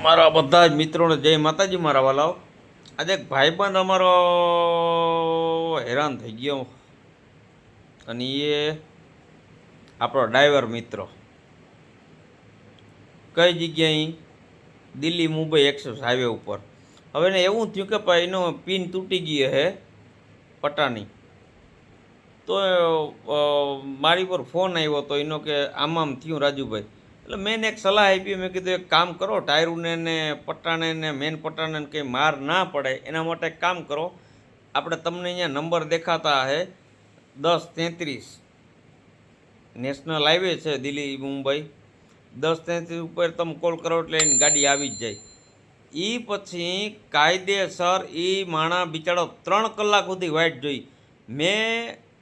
મારા બધા જ મિત્રોને જય માતાજી મારા વાલાઓ. આજે એક ભાઈબંધ અમારો હેરાન થઈ ગયો અને એ આપણો ડ્રાઈવર મિત્રો કઈ જગ્યાએ દિલ્હી મુંબઈ એક્સપ્રેસ હાઈવે ઉપર. હવે એને એવું થયું કે ભાઈ એનો પિન તૂટી ગઈ હે પટ્ટાની. તો મારી પર ફોન આવ્યો તો એનો કે આમ થયું રાજુભાઈ. એટલે મેં એક સલાહ આપી. મેં કીધું એક કામ કરો, ટાયરુને ને પટ્ટાને ને મેન પટ્ટાને કંઈ માર ના પડે એના માટે એક કામ કરો. આપણે તમને અહીંયા નંબર દેખાતા હે 1033 નેશનલ હાઈવે છે દિલ્હી મુંબઈ. 1033 ઉપર તમે કોલ કરો એટલે એની ગાડી આવી જ જાય. એ પછી કાયદેસર એ માણા બિચારો 3 કલાક સુધી વાઇટ જોઈ. મેં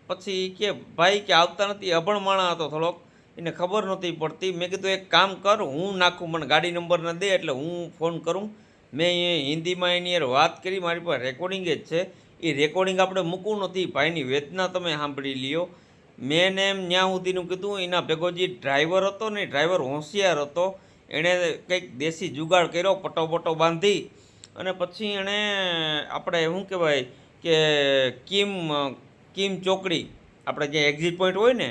પછી કે ભાઈ કે આવતા નથી, અભણ માણા હતો થોડોક, એને ખબર નહોતી પડતી. મેં કીધું એક કામ કર, હું નાખું, મને ગાડી નંબર ન દે એટલે હું ફોન કરું. મેં એ હિન્દીમાં એની યાર વાત કરી, મારી પાસે રેકોર્ડિંગ જ છે. એ રેકોર્ડિંગ આપણે મૂકવું નથી, ભાઈની વેદના તમે સાંભળી લ્યો. મેં ને એમ ત્યાં સુધીનું કીધું. એના ભેગો જે ડ્રાઈવર હતો ને, ડ્રાઈવર હોશિયાર હતો. એણે કંઈક દેશી જુગાડ કર્યો, પટો બટો બાંધી અને પછી એણે આપણે શું કહેવાય કે કિમ ચોકડી, આપણે જે એક્ઝિટ પોઈન્ટ હોય ને,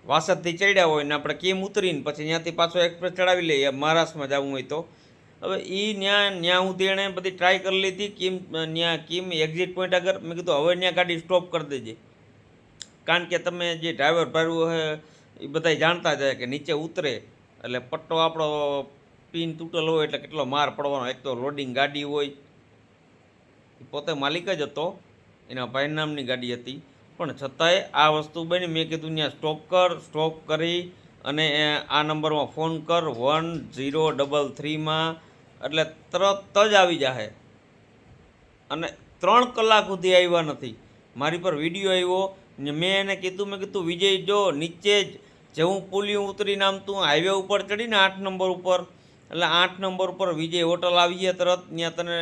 વાસદથી ચડ્યા હોય ને આપણે કિમ ઉતરીને પછી ત્યાંથી પાછો એક્સપ્રેસ ચડાવી લઈએ મહારાષ્ટ્રમાં જવું હોય તો. હવે એ ત્યાં સુધી એણે બધી ટ્રાય કરી લીધી. કિમ એક્ઝિટ પોઈન્ટ આગળ મેં કીધું હવે ત્યાં ગાડી સ્ટોપ કરી દેજે, કારણ કે તમે જે ડ્રાઈવર ભરવું હોય એ બધા જાણતા જાય કે નીચે ઉતરે એટલે પટ્ટો આપણો પિન તૂટેલો હોય એટલે કેટલો માર પડવાનો. એક તો લોડિંગ ગાડી હોય, પોતે માલિક જ હતો, એના ભાઈ નામની ગાડી હતી, પણ છતાંય આ વસ્તુ બની. મેં કીધું ત્યાં સ્ટોપ કરી અને આ નંબરમાં ફોન કર 1033માં, એટલે તરત જ આવી જશે. અને 3 કલાક સુધી આવ્યા નથી. મારી પર વિડીયો આવ્યો ને મેં એને કીધું, મેં કીધું વિજય જો નીચે જ જેવું પુલિયું ઉતરીને આમ તું હાઈવે ઉપર ચડીને 8 નંબર ઉપર, એટલે 8 નંબર ઉપર વિજય હોટલ આવીએ તરત. ત્યાં તને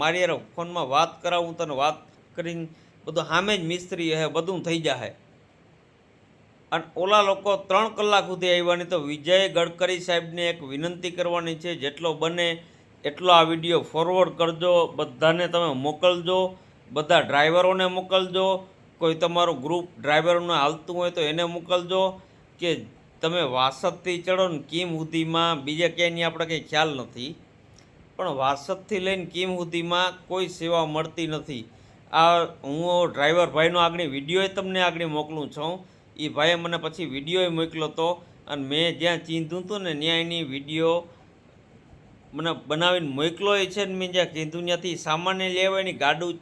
મારી યાર ફોનમાં વાત કરાવું, તને વાત કરીને બધું સામે જ મિસ્ત્રી હે, બધું થઈ જાય. અને ઓલા લોકો 3 કલાક સુધી આવ્યા નહીં. તો વિજય ગડકરી સાહેબને એક વિનંતી કરવાની છે, જેટલો બને એટલો આ વિડીયો ફોરવર્ડ કરજો, બધાને તમે મોકલજો, બધા ડ્રાઈવરોને મોકલજો. કોઈ તમારું ગ્રુપ ડ્રાઈવરોને હાલતું હોય તો એને મોકલજો કે તમે વાસદથી ચડો ને કિમ સુધીમાં, બીજે ક્યાંયની આપણે કંઈ ખ્યાલ નથી, પણ વાસદથી લઈને કિમ સુધીમાં કોઈ સેવા મળતી નથી. આ હું ડ્રાઈવર ભાઈનો આગળ વિડીયો તમને આગળ મોકલું છું. એ ભાઈએ મને પછી વિડીયો મોકલ્યો હતો અને મેં જ્યાં ચીંધું હતું ને ત્યાં એની વિડીયો મને બનાવીને મોકલો છે. ને મેં જ્યાં ચીંધું ત્યાંથી સામાન્ય લેવા એની ગાડું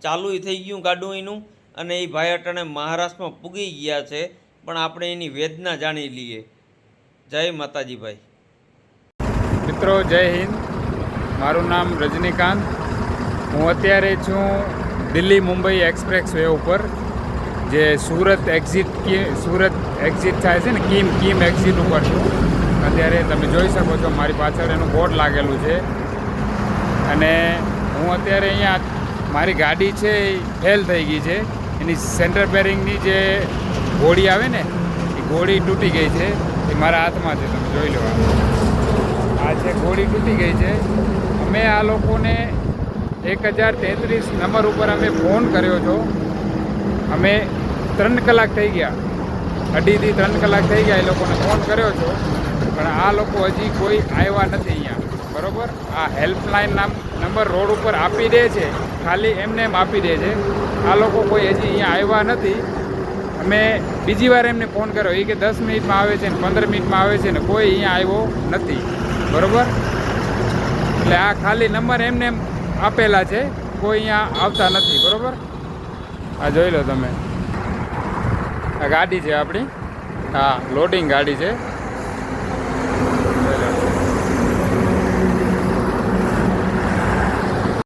ચાલુ થઈ ગયું ગાડું એનું, અને એ ભાઈ અટાણે મહારાષ્ટ્રમાં પૂગી ગયા છે. પણ આપણે એની વેદના જાણી લઈએ. જય માતાજી ભાઈ. મિત્રો જય હિન્દ. મારું નામ રજનીકાંત. હું અત્યારે છું દિલ્હી મુંબઈ એક્સપ્રેસ વે ઉપર, જે સુરત એક્ઝિટ થાય છે ને, કિમ એક્ઝિટ ઉપર છું અત્યારે. તમે જોઈ શકો છો મારી પાછળ એનું બોર્ડ લાગેલું છે. અને હું અત્યારે અહીંયા, મારી ગાડી છે એ ફેલ થઈ ગઈ છે. એની સેન્ટર બેરિંગની જે ઘોડી આવે ને, એ ઘોડી તૂટી ગઈ છે. એ મારા હાથમાં છે, તમે જોઈ લો. આ છે ઘોડી તૂટી ગઈ છે. અમે આ લોકોને 1033 નંબર ઉપર અમે ફોન કર્યો છો. અમે 3 કલાક થઈ ગયા, 2.5 થી 3 કલાક થઈ ગયા એ લોકોને ફોન કર્યો છો, પણ આ લોકો હજી કોઈ આવ્યા નથી અહીંયા. બરાબર, આ હેલ્પલાઇન નંબર રોડ ઉપર આપી દે છે, ખાલી એમને એમ આપી દે છે. આ લોકો કોઈ હજી અહીંયા આવ્યા નથી. અમે બીજી વાર એમને ફોન કર્યો, એ કે 10 મિનિટમાં આવે છે ને 15 મિનિટમાં આવે છે ને કોઈ અહીંયા આવ્યો નથી. બરાબર, એટલે આ ખાલી નંબર એમને એમ આપેલા છે, કોઈ અહીંયા આવતા નથી. બરાબર, આ જોઈ લો તમે. આ ગાડી છે આપણી, હા લોડિંગ ગાડી છે.